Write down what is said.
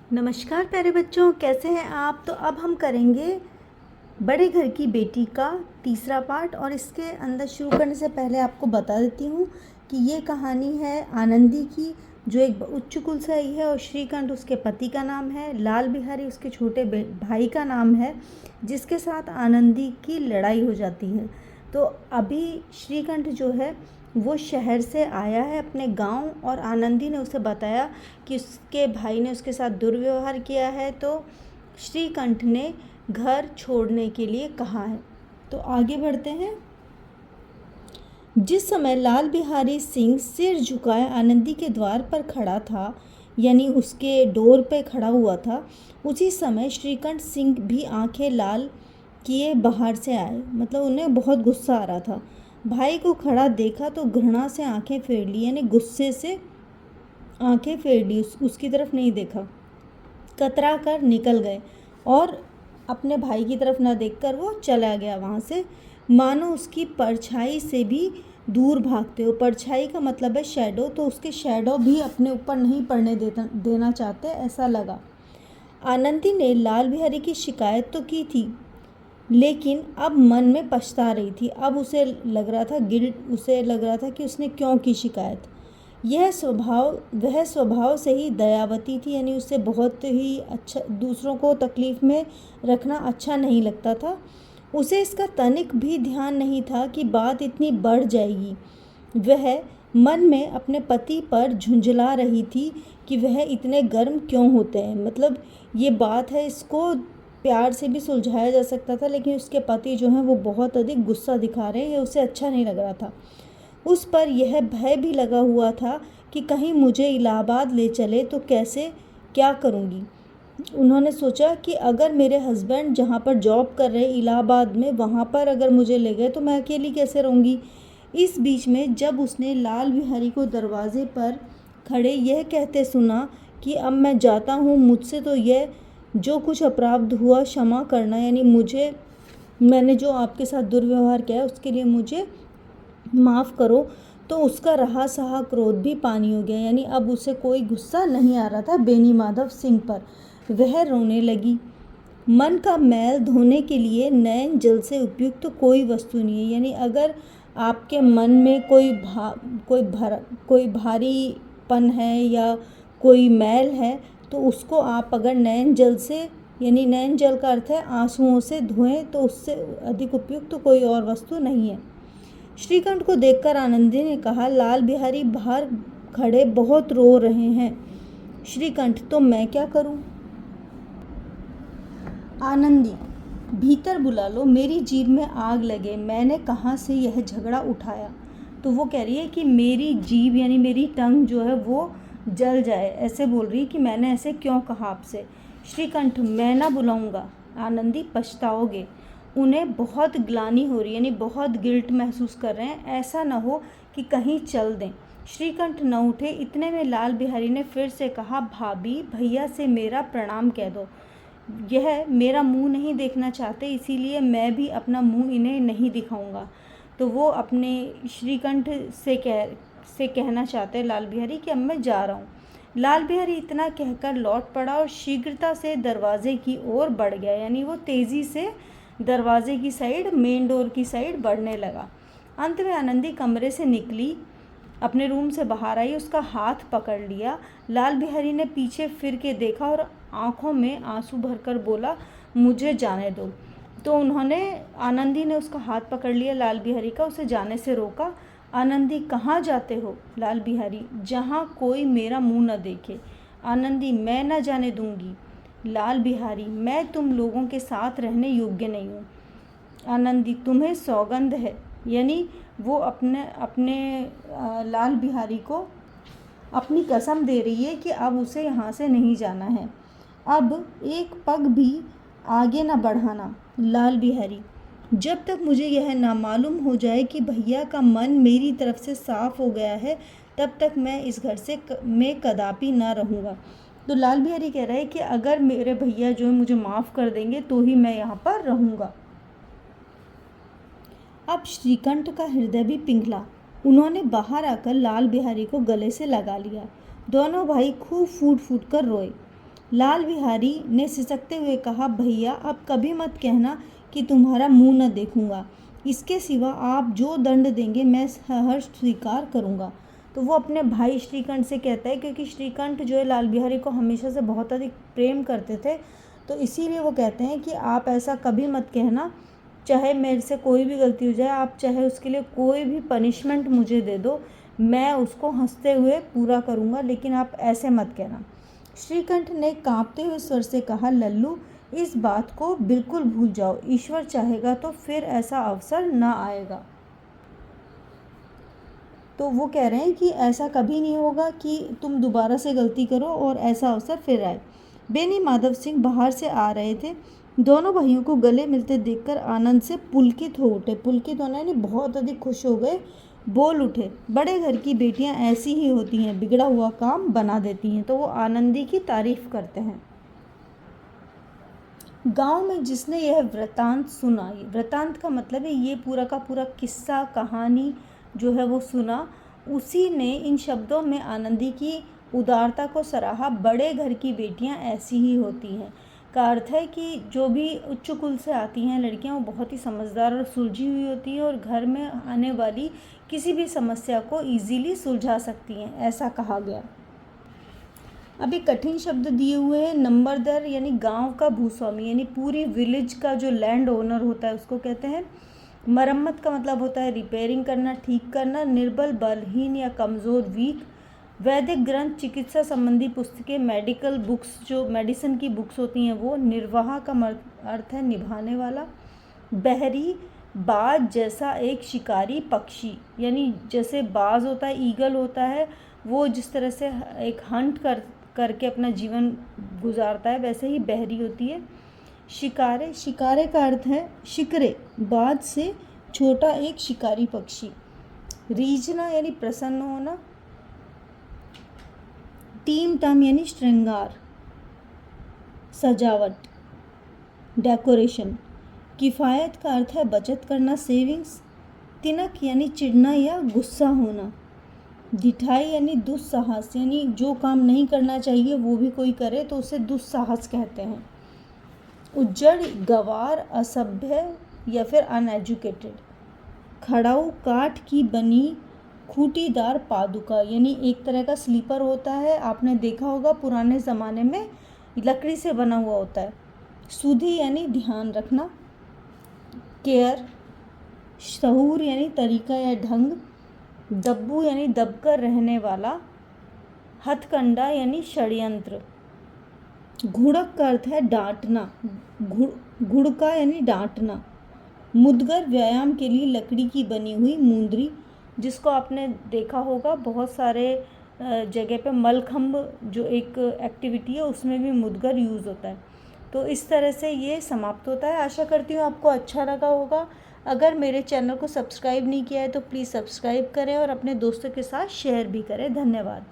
नमस्कार प्यारे बच्चों, कैसे हैं आप। तो अब हम करेंगे बड़े घर की बेटी का तीसरा पार्ट। और इसके अंदर शुरू करने से पहले आपको बता देती हूँ कि ये कहानी है आनंदी की, जो एक उच्च कुल से आई है। और श्रीकंठ उसके पति का नाम है, लाल बिहारी उसके छोटे भाई का नाम है, जिसके साथ आनंदी की लड़ाई हो जाती है। तो अभी श्रीकंठ जो है वो शहर से आया है अपने गांव, और आनंदी ने उसे बताया कि उसके भाई ने उसके साथ दुर्व्यवहार किया है, तो श्रीकंठ ने घर छोड़ने के लिए कहा है। तो आगे बढ़ते हैं। जिस समय लाल बिहारी सिंह सिर झुकाए आनंदी के द्वार पर खड़ा था, यानी उसके डोर पे खड़ा हुआ था, उसी समय श्रीकंठ सिंह भी आंखें लाल किए बाहर से आए। मतलब उन्हें बहुत गुस्सा आ रहा था। भाई को खड़ा देखा तो घृणा से आंखें फेर ली, यानी गुस्से से आंखें फेर ली, उसकी तरफ नहीं देखा। कतरा कर निकल गए और अपने भाई की तरफ न देखकर वो चला गया वहाँ से, मानो उसकी परछाई से भी दूर भागते हो। परछाई का मतलब है शैडो, तो उसके शैडो भी अपने ऊपर नहीं पड़ने देना चाहते, ऐसा लगा। आनंदी ने लाल बिहारी की शिकायत तो की थी, लेकिन अब मन में पछता रही थी। अब उसे लग रहा था उसे लग रहा था कि उसने क्यों की शिकायत। वह स्वभाव से ही दयावती थी, यानी उसे बहुत ही अच्छा, दूसरों को तकलीफ़ में रखना अच्छा नहीं लगता था। उसे इसका तनिक भी ध्यान नहीं था कि बात इतनी बढ़ जाएगी। वह मन में अपने पति पर झुंझला रही थी कि वह इतने गर्म क्यों होते हैं। मतलब ये बात है, इसको प्यार से भी सुलझाया जा सकता था, लेकिन उसके पति जो हैं वो बहुत अधिक गुस्सा दिखा रहे हैं, ये उसे अच्छा नहीं लग रहा था। उस पर यह भय भी लगा हुआ था कि कहीं मुझे इलाहाबाद ले चले तो कैसे, क्या करूँगी। उन्होंने सोचा कि अगर मेरे हस्बैंड जहाँ पर जॉब कर रहे इलाहाबाद में, वहाँ पर अगर मुझे ले गए तो मैं अकेली कैसे रहूँगी। इस बीच में जब उसने लाल बिहारी को दरवाजे पर खड़े यह कहते सुना कि अब मैं जाता हूँ, मुझसे तो यह जो कुछ अपराध हुआ क्षमा करना, यानी मैंने जो आपके साथ दुर्व्यवहार किया उसके लिए मुझे माफ़ करो, तो उसका रहा सहा क्रोध भी पानी हो गया। यानी अब उसे कोई गुस्सा नहीं आ रहा था बेनी माधव सिंह पर। वह रोने लगी। मन का मैल धोने के लिए नयन जल से उपयुक्त तो कोई वस्तु नहीं है। यानी अगर आपके मन में कोई भारीपन है या कोई मैल है, तो उसको आप अगर नयन जल से, यानी नयन जल का अर्थ है आंसुओं से धोएं, तो उससे अधिक उपयुक्त तो कोई और वस्तु नहीं है। श्रीकंठ को देखकर आनंदी ने कहा, लाल बिहारी बाहर खड़े बहुत रो रहे हैं। श्रीकंठ, तो मैं क्या करूं। आनंदी, भीतर बुला लो, मेरी जीभ में आग लगे, मैंने कहाँ से यह झगड़ा उठाया। तो वो कह रही है कि मेरी जीभ, यानी मेरी टंग जो है वो जल जाए, ऐसे बोल रही है कि मैंने ऐसे क्यों कहा आपसे। श्रीकंठ, मैं ना बुलाऊंगा। आनंदी, पछताओगे। उन्हें बहुत ग्लानि हो रही है, यानी बहुत गिल्ट महसूस कर रहे हैं, ऐसा न हो कि कहीं चल दें। श्रीकंठ न उठे। इतने में लाल बिहारी ने फिर से कहा, भाभी, भैया से मेरा प्रणाम कह दो। यह मेरा मुंह नहीं देखना चाहते, इसीलिए मैं भी अपना मुंह इन्हें नहीं दिखाऊंगा। तो वो अपने श्रीकंठ से कहना चाहते हैं लाल बिहारी कि अब मैं जा रहा हूँ। लाल बिहारी इतना कहकर लौट पड़ा और शीघ्रता से दरवाजे की ओर बढ़ गया, यानी वो तेज़ी से दरवाजे की साइड, मेन डोर की साइड बढ़ने लगा। अंत में आनंदी कमरे से निकली, अपने रूम से बाहर आई, उसका हाथ पकड़ लिया। लाल बिहारी ने पीछे फिर के देखा और आंखों में आंसू भरकर बोला, मुझे जाने दो। तो आनंदी ने उसका हाथ पकड़ लिया लाल बिहारी का, उसे जाने से रोका। आनंदी, कहाँ जाते हो। लाल बिहारी, जहाँ कोई मेरा मुंह न देखे। आनंदी, मैं न जाने दूंगी। लाल बिहारी, मैं तुम लोगों के साथ रहने योग्य नहीं हूँ। आनंदी, तुम्हें सौगंध है। यानी वो अपने लाल बिहारी को अपनी कसम दे रही है कि अब उसे यहाँ से नहीं जाना है, अब एक पग भी आगे न बढ़ाना। लाल बिहारी, जब तक मुझे यह ना मालूम हो जाए कि भैया का मन मेरी तरफ से साफ हो गया है, तब तक मैं इस घर से मैं कदापि ना रहूँगा। तो लाल बिहारी कह रहा है कि अगर मेरे भैया जो है मुझे माफ़ कर देंगे तो ही मैं यहाँ पर रहूँगा। अब श्रीकंठ का हृदय भी पिघला। उन्होंने बाहर आकर लाल बिहारी को गले से लगा लिया। दोनों भाई खूब फूट फूट कर रोए। लाल बिहारी ने सिसकते हुए कहा, भैया अब कभी मत कहना कि तुम्हारा मुंह न देखूंगा। इसके सिवा आप जो दंड देंगे मैं सहर्ष स्वीकार करूंगा। तो वो अपने भाई श्रीकंठ से कहता है, क्योंकि श्रीकंठ जो है लाल बिहारी को हमेशा से बहुत अधिक प्रेम करते थे, तो इसीलिए वो कहते हैं कि आप ऐसा कभी मत कहना, चाहे मेरे से कोई भी गलती हो जाए, आप चाहे उसके लिए कोई भी पनिशमेंट मुझे दे दो, मैं उसको हंसते हुए पूरा करूँगा, लेकिन आप ऐसे मत कहना। श्रीकंठ ने कांपते हुए स्वर से कहा, लल्लू इस बात को बिल्कुल भूल जाओ, ईश्वर चाहेगा तो फिर ऐसा अवसर न आएगा। तो वो कह रहे हैं कि ऐसा कभी नहीं होगा कि तुम दोबारा से गलती करो और ऐसा अवसर फिर आए। बेनी माधव सिंह बाहर से आ रहे थे। दोनों भाइयों को गले मिलते देखकर आनंद से पुलकित हो उठे। पुलकित होना यानी बहुत अधिक खुश हो गए, बोल उठे, बड़े घर की बेटियां ऐसी ही होती हैं, बिगड़ा हुआ काम बना देती हैं। तो वो आनंदी की तारीफ करते हैं। गांव में जिसने यह वृतांत सुना, वृतांत का मतलब है ये पूरा का पूरा किस्सा कहानी जो है वो सुना, उसी ने इन शब्दों में आनंदी की उदारता को सराहा। बड़े घर की बेटियां ऐसी ही होती हैं का अर्थ है कि जो भी उच्च कुल से आती हैं लड़कियां, वो बहुत ही समझदार और सुलझी हुई होती हैं और घर में आने वाली किसी भी समस्या को इजीली सुलझा सकती हैं, ऐसा कहा गया। अभी कठिन शब्द दिए हुए हैं। नंबरदार यानी गांव का भूस्वामी, यानी पूरी विलेज का जो लैंड ओनर होता है उसको कहते हैं। मरम्मत का मतलब होता है रिपेयरिंग करना, ठीक करना। निर्बल बलहीन या कमज़ोर वीक। वैदिक ग्रंथ, चिकित्सा संबंधी पुस्तकें, मेडिकल बुक्स, जो मेडिसिन की बुक्स होती हैं वो। निर्वाह का अर्थ है निभाने वाला। बहरी, बाज जैसा एक शिकारी पक्षी, यानी जैसे बाज होता है, ईगल होता है, वो जिस तरह से एक हंट करके अपना जीवन गुजारता है, वैसे ही बहरी होती है। शिकारे, शिकारे का अर्थ है शिकरे, बाज से छोटा एक शिकारी पक्षी। रीझना यानी प्रसन्न होना। टीम टम यानी श्रृंगार, सजावट, डेकोरेशन। किफ़ायत का अर्थ है बचत करना, सेविंग्स। तिनक यानी चिढ़ना या गुस्सा होना। ढिठाई यानी दुस्साहस, यानी जो काम नहीं करना चाहिए वो भी कोई करे तो उसे दुस्साहस कहते हैं। उज्जड़, गवार, असभ्य या फिर अनएजुकेटेड। खड़ाऊ, काठ की बनी खूंटीदार पादुका, यानी एक तरह का स्लीपर होता है, आपने देखा होगा पुराने ज़माने में लकड़ी से बना हुआ होता है। सुधी यानी ध्यान रखना। केयर, शहूर यानी तरीका या ढंग। दब्बू यानी दबकर रहने वाला। हथकंडा यानी षड्यंत्र। घुड़क का अर्थ है डांटना, घुड़का यानी डांटना। मुदगर, व्यायाम के लिए लकड़ी की बनी हुई मुंदरी, जिसको आपने देखा होगा बहुत सारे जगह पे मलखंब जो एक एक्टिविटी है उसमें भी मुदगर यूज़ होता है। तो इस तरह से ये समाप्त होता है। आशा करती हूँ आपको अच्छा लगा होगा। अगर मेरे चैनल को सब्सक्राइब नहीं किया है तो प्लीज़ सब्सक्राइब करें और अपने दोस्तों के साथ शेयर भी करें। धन्यवाद।